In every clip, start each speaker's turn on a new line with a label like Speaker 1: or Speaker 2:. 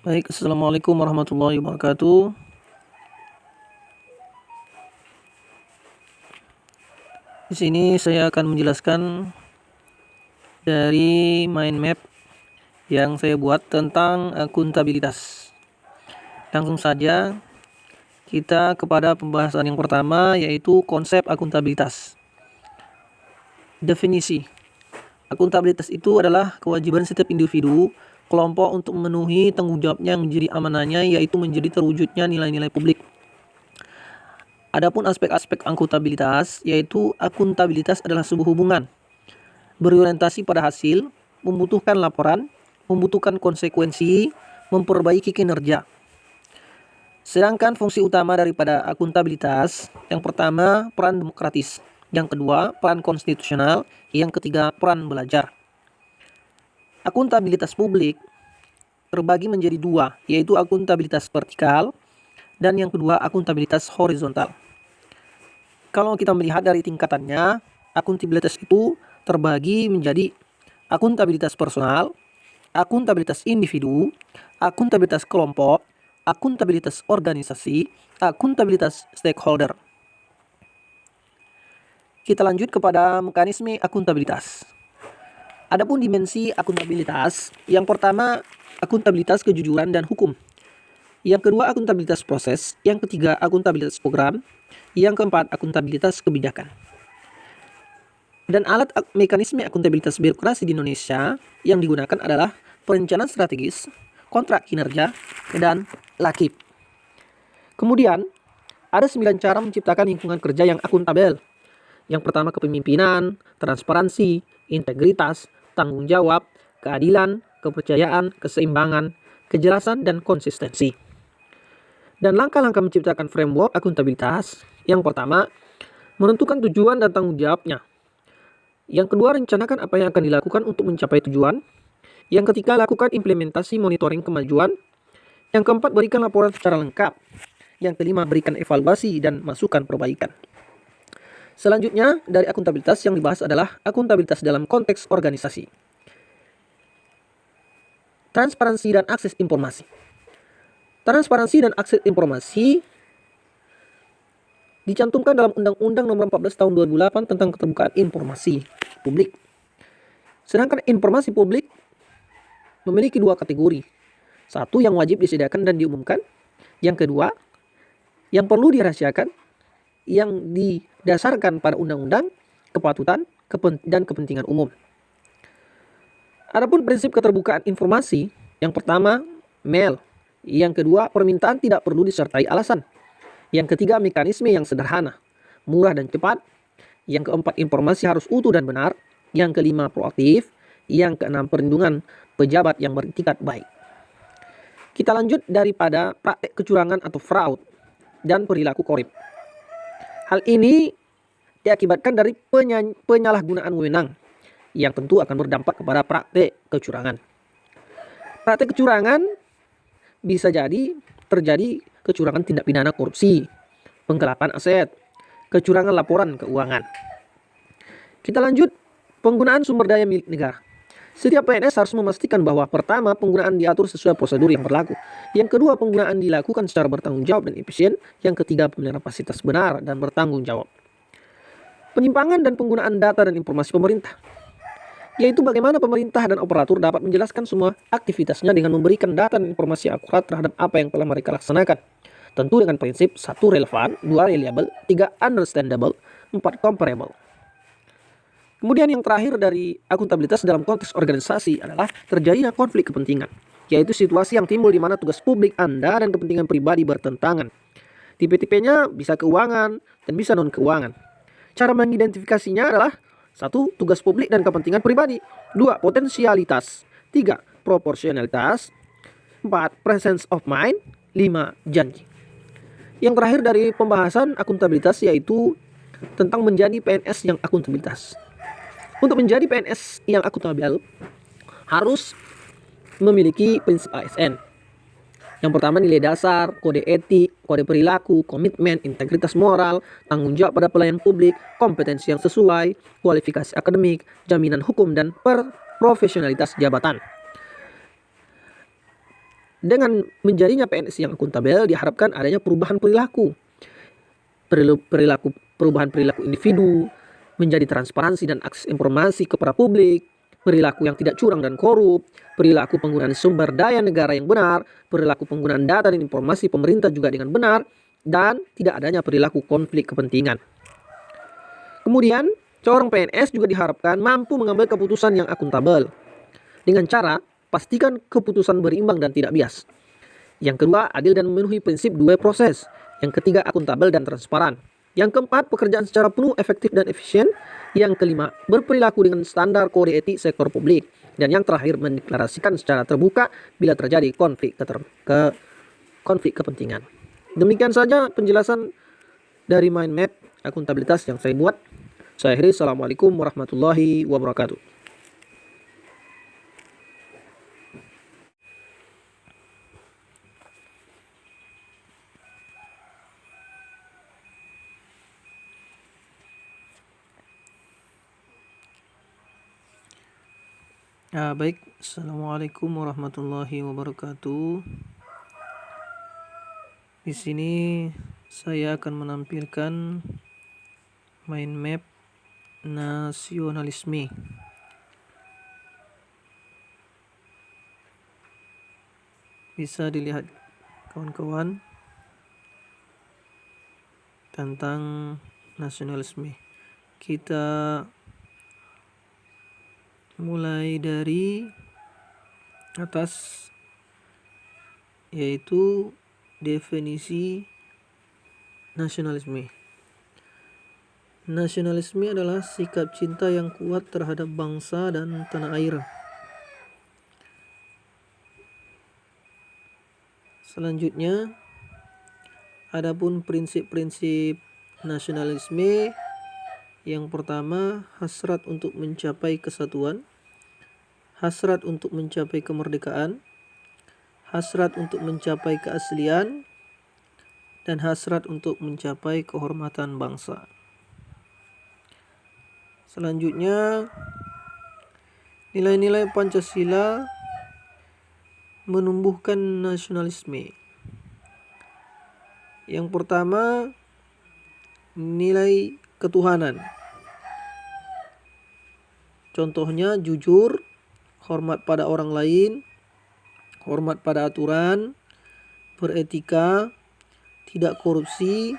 Speaker 1: Baik, assalamualaikum warahmatullahi wabarakatuh. Di sini saya akan menjelaskan dari mind map yang saya buat tentang akuntabilitas. Langsung saja kita kepada pembahasan yang pertama, yaitu konsep akuntabilitas. Definisi. Akuntabilitas itu adalah kewajiban setiap individu, kelompok untuk memenuhi tanggung jawabnya yang menjadi amanahnya, yaitu menjadi terwujudnya nilai-nilai publik. Adapun aspek-aspek akuntabilitas, yaitu akuntabilitas adalah sebuah hubungan berorientasi pada hasil, membutuhkan laporan, membutuhkan konsekuensi, memperbaiki kinerja. Sedangkan fungsi utama daripada akuntabilitas, yang pertama peran demokratis, yang kedua peran konstitusional, yang ketiga peran belajar. Akuntabilitas publik terbagi menjadi dua, yaitu akuntabilitas vertikal dan yang kedua akuntabilitas horizontal. Kalau kita melihat dari tingkatannya, akuntabilitas itu terbagi menjadi akuntabilitas personal, akuntabilitas individu, akuntabilitas kelompok, akuntabilitas organisasi, akuntabilitas stakeholder. Kita lanjut kepada mekanisme akuntabilitas. Adapun dimensi akuntabilitas, yang pertama akuntabilitas kejujuran dan hukum. Yang kedua akuntabilitas proses, yang ketiga akuntabilitas program, yang keempat akuntabilitas kebijakan. Dan alat mekanisme akuntabilitas birokrasi di Indonesia yang digunakan adalah perencanaan strategis, kontrak kinerja, dan lakip. Kemudian, ada 9 cara menciptakan lingkungan kerja yang akuntabel. Yang pertama kepemimpinan, transparansi, integritas, tanggung jawab, keadilan, kepercayaan, keseimbangan, kejelasan, dan konsistensi. Dan langkah-langkah menciptakan framework akuntabilitas, yang pertama, menentukan tujuan dan tanggung jawabnya. Yang kedua, rencanakan apa yang akan dilakukan untuk mencapai tujuan. Yang ketiga, lakukan implementasi monitoring kemajuan. Yang keempat, berikan laporan secara lengkap. Yang kelima, berikan evaluasi dan masukan perbaikan. Selanjutnya, dari akuntabilitas yang dibahas adalah akuntabilitas dalam konteks organisasi. Transparansi dan akses informasi. Transparansi dan akses informasi dicantumkan dalam Undang-Undang Nomor 14 Tahun 2008 tentang keterbukaan informasi publik. Sedangkan informasi publik memiliki dua kategori. Satu, yang wajib disediakan dan diumumkan. Yang kedua, yang perlu dirahasiakan, yang didasarkan pada undang-undang, kepatutan, dan kepentingan umum. Adapun prinsip keterbukaan informasi, yang pertama, mail. Yang kedua, permintaan tidak perlu disertai alasan. Yang ketiga, mekanisme yang sederhana, murah dan cepat. Yang keempat, informasi harus utuh dan benar. Yang kelima, proaktif. Yang keenam, perlindungan pejabat yang beretikat baik. Kita lanjut daripada praktek kecurangan atau fraud dan perilaku korup. Hal ini diakibatkan dari penyalahgunaan wewenang yang tentu akan berdampak kepada praktek kecurangan. Praktek kecurangan bisa jadi terjadi kecurangan tindak pidana korupsi, penggelapan aset, kecurangan laporan keuangan. Kita lanjut penggunaan sumber daya milik negara. Setiap PNS harus memastikan bahwa pertama, penggunaan diatur sesuai prosedur yang berlaku. Yang kedua, penggunaan dilakukan secara bertanggung jawab dan efisien. Yang ketiga, pemilihan kapasitas benar dan bertanggung jawab. Penyimpangan dan penggunaan data dan informasi pemerintah, yaitu bagaimana pemerintah dan operator dapat menjelaskan semua aktivitasnya dengan memberikan data dan informasi akurat terhadap apa yang telah mereka laksanakan. Tentu dengan prinsip 1. Relevan, 2. Reliable, 3. Understandable, 4. Comparable. Kemudian yang terakhir dari akuntabilitas dalam konteks organisasi adalah terjadinya konflik kepentingan, yaitu situasi yang timbul di mana tugas publik Anda dan kepentingan pribadi bertentangan. Tipe-tipenya bisa keuangan dan bisa non-keuangan. Cara mengidentifikasinya adalah 1. Tugas publik dan kepentingan pribadi. 2. Potensialitas. 3. Proporsionalitas. 4. Presence of mind. 5. Janji. Yang terakhir dari pembahasan akuntabilitas yaitu tentang menjadi PNS yang akuntabilitas. Untuk menjadi PNS yang akuntabel harus memiliki prinsip ASN. Yang pertama, nilai dasar, kode etik, kode perilaku, komitmen, integritas moral, tanggung jawab pada pelayan publik, kompetensi yang sesuai, kualifikasi akademik, jaminan hukum, dan profesionalitas jabatan. Dengan menjadinya PNS yang akuntabel diharapkan adanya perubahan perilaku. Perubahan perilaku individu, menjadi transparansi dan akses informasi kepada publik, perilaku yang tidak curang dan korup, perilaku penggunaan sumber daya negara yang benar, perilaku penggunaan data dan informasi pemerintah juga dengan benar, dan tidak adanya perilaku konflik kepentingan. Kemudian, seorang PNS juga diharapkan mampu mengambil keputusan yang akuntabel. Dengan cara, pastikan keputusan berimbang dan tidak bias. Yang kedua, adil dan memenuhi prinsip dua proses. Yang ketiga, akuntabel dan transparan. Yang keempat, pekerjaan secara penuh, efektif dan efisien. Yang kelima, berperilaku dengan standar kode etik sektor publik. Dan yang terakhir, mendeklarasikan secara terbuka bila terjadi konflik kepentingan. Demikian saja penjelasan dari mind map akuntabilitas yang saya buat. Saya akhiri. Assalamualaikum warahmatullahi wabarakatuh. Baik, Assalamualaikum warahmatullahi wabarakatuh. Di sini saya akan menampilkan mind map nasionalisme. Bisa dilihat kawan-kawan tentang nasionalisme. Kita mulai dari atas, yaitu definisi nasionalisme. Nasionalisme adalah sikap cinta yang kuat terhadap bangsa dan tanah air. Selanjutnya, adapun prinsip-prinsip nasionalisme. Yang pertama, hasrat untuk mencapai kesatuan, hasrat untuk mencapai kemerdekaan, hasrat untuk mencapai keaslian, dan hasrat untuk mencapai kehormatan bangsa. Selanjutnya, nilai-nilai Pancasila menumbuhkan nasionalisme. Yang pertama, nilai ketuhanan. Contohnya jujur, hormat pada orang lain, hormat pada aturan, beretika, tidak korupsi,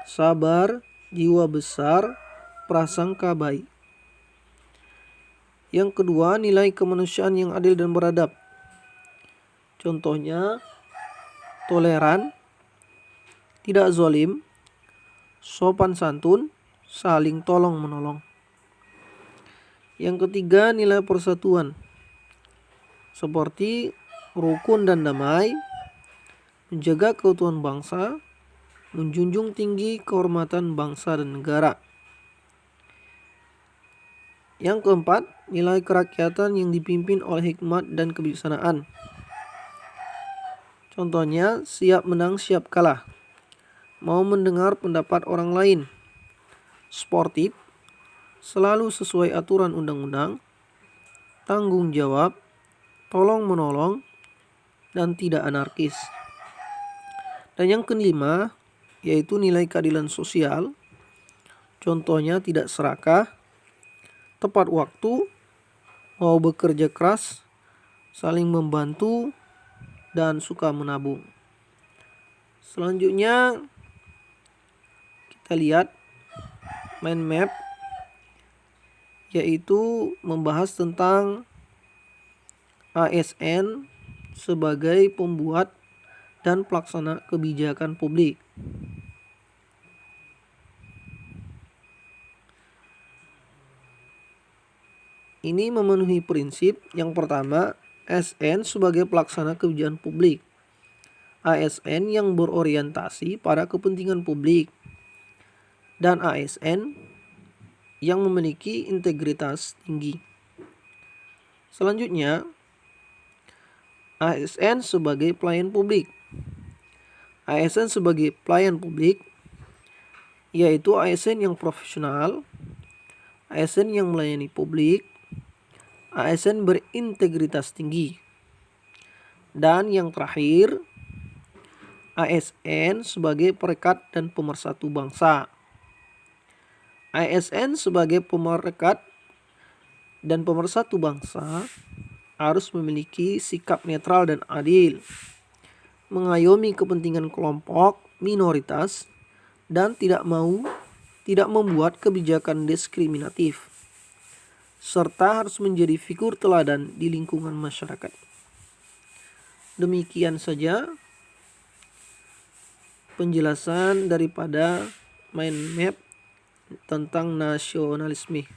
Speaker 1: sabar, jiwa besar, prasangka baik. Yang kedua, nilai kemanusiaan yang adil dan beradab. Contohnya toleran, tidak zalim, sopan santun, saling tolong menolong. Yang ketiga, nilai persatuan seperti rukun dan damai, menjaga keutuhan bangsa, menjunjung tinggi kehormatan bangsa dan negara. Yang keempat, nilai kerakyatan yang dipimpin oleh hikmat dan kebijaksanaan. Contohnya, siap menang, siap kalah, mau mendengar pendapat orang lain, sportif, selalu sesuai aturan undang-undang, tanggung jawab, tolong menolong, dan tidak anarkis. Dan yang kelima, yaitu nilai keadilan sosial. Contohnya tidak serakah, tepat waktu, mau bekerja keras, saling membantu, dan suka menabung. Selanjutnya kita lihat mind map, yaitu membahas tentang ASN sebagai pembuat dan pelaksana kebijakan publik. Ini memenuhi prinsip yang pertama, ASN sebagai pelaksana kebijakan publik. ASN yang berorientasi pada kepentingan publik. Dan ASN yang memiliki integritas tinggi. Selanjutnya, ASN sebagai pelayan publik. ASN sebagai pelayan publik yaitu ASN yang profesional, ASN yang melayani publik, ASN berintegritas tinggi. Dan yang terakhir, ASN sebagai perekat dan pemersatu bangsa. ASN sebagai perekat dan pemersatu bangsa harus memiliki sikap netral dan adil, mengayomi kepentingan kelompok minoritas, dan tidak membuat kebijakan diskriminatif, serta harus menjadi figur teladan di lingkungan masyarakat. Demikian saja penjelasan daripada mind map tentang nasionalisme.